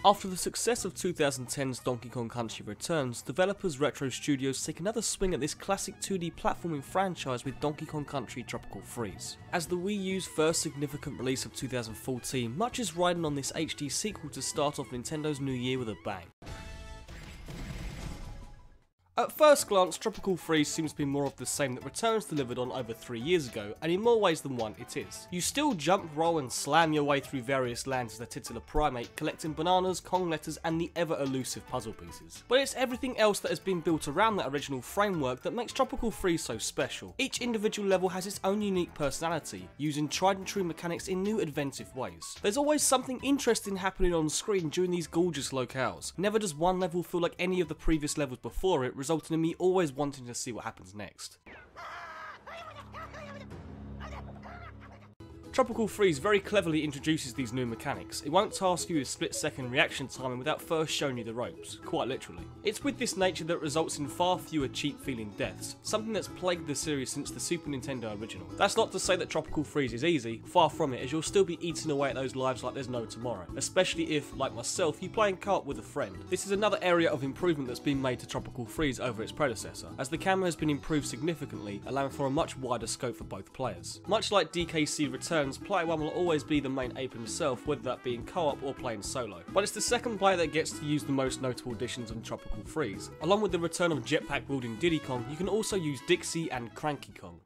After the success of 2010's Donkey Kong Country Returns, developers Retro Studios take another swing at this classic 2D platforming franchise with Donkey Kong Country Tropical Freeze. As the Wii U's first significant release of 2014, much is riding on this HD sequel to start off Nintendo's new year with a bang. At first glance, Tropical Freeze seems to be more of the same that Returns delivered on over 3 years ago, and in more ways than one it is. You still jump, roll and slam your way through various lands as a titular primate, collecting bananas, Kong letters and the ever elusive puzzle pieces. But it's everything else that has been built around that original framework that makes Tropical Freeze so special. Each individual level has its own unique personality, using tried and true mechanics in new inventive ways. There's always something interesting happening on screen during these gorgeous locales. Never does one level feel like any of the previous levels before it, resulting in me always wanting to see what happens next. Tropical Freeze very cleverly introduces these new mechanics. It won't task you with split-second reaction timing without first showing you the ropes, quite literally. It's with this nature that results in far fewer cheap-feeling deaths, something that's plagued the series since the Super Nintendo original. That's not to say that Tropical Freeze is easy, far from it, as you'll still be eating away at those lives like there's no tomorrow, especially if, like myself, you play in co-op with a friend. This is another area of improvement that's been made to Tropical Freeze over its predecessor, as the camera has been improved significantly, allowing for a much wider scope for both players. Much like DKC Returns, player 1 will always be the main ape himself, whether that be in co-op or playing solo. But it's the second player that gets to use the most notable additions on Tropical Freeze. Along with the return of jetpack wielding Diddy Kong, you can also use Dixie and Cranky Kong.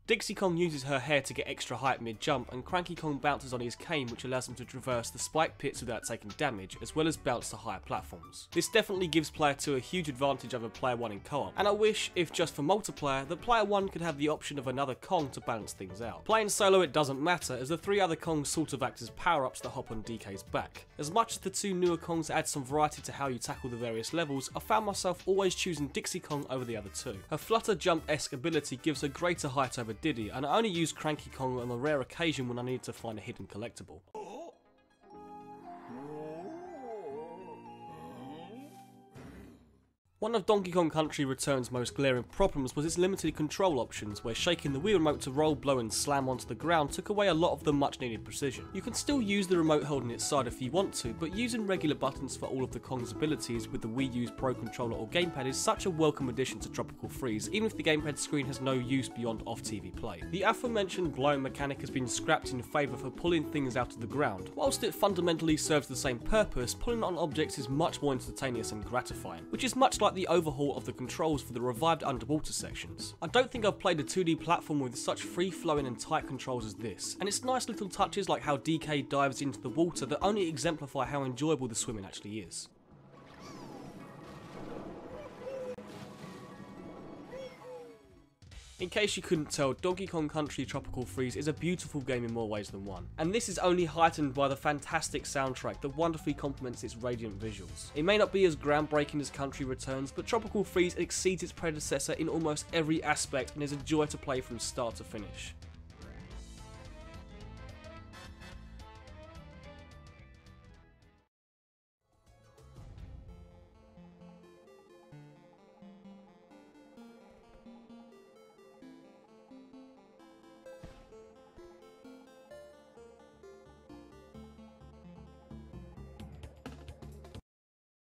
Dixie Kong uses her hair to get extra height mid-jump, and Cranky Kong bounces on his cane, which allows him to traverse the spike pits without taking damage, as well as bounce to higher platforms. This definitely gives player 2 a huge advantage over player 1 in co-op, and I wish, if just for multiplayer, that player 1 could have the option of another Kong to balance things out. Playing solo it doesn't matter, as the 3 other Kongs sort of act as power-ups that hop on DK's back. As much as the 2 newer Kongs add some variety to how you tackle the various levels, I found myself always choosing Dixie Kong over the other 2. Her flutter jump-esque ability gives her greater height over Diddy, and I only used Cranky Kong on a rare occasion when I needed to find a hidden collectible. One of Donkey Kong Country Returns' most glaring problems was its limited control options, where shaking the Wii remote to roll, blow and slam onto the ground took away a lot of the much needed precision. You can still use the remote holding its side if you want to, but using regular buttons for all of the Kong's abilities with the Wii U's Pro Controller or gamepad is such a welcome addition to Tropical Freeze, even if the gamepad screen has no use beyond off-TV play. The aforementioned blowing mechanic has been scrapped in favour for pulling things out of the ground. Whilst it fundamentally serves the same purpose, pulling on objects is much more instantaneous and gratifying, which is much like the overhaul of the controls for the revived underwater sections. I don't think I've played a 2D platform with such free-flowing and tight controls as this, and it's nice little touches like how DK dives into the water that only exemplify how enjoyable the swimming actually is. In case you couldn't tell, Donkey Kong Country Tropical Freeze is a beautiful game in more ways than one, and this is only heightened by the fantastic soundtrack that wonderfully complements its radiant visuals. It may not be as groundbreaking as Country Returns, but Tropical Freeze exceeds its predecessor in almost every aspect and is a joy to play from start to finish.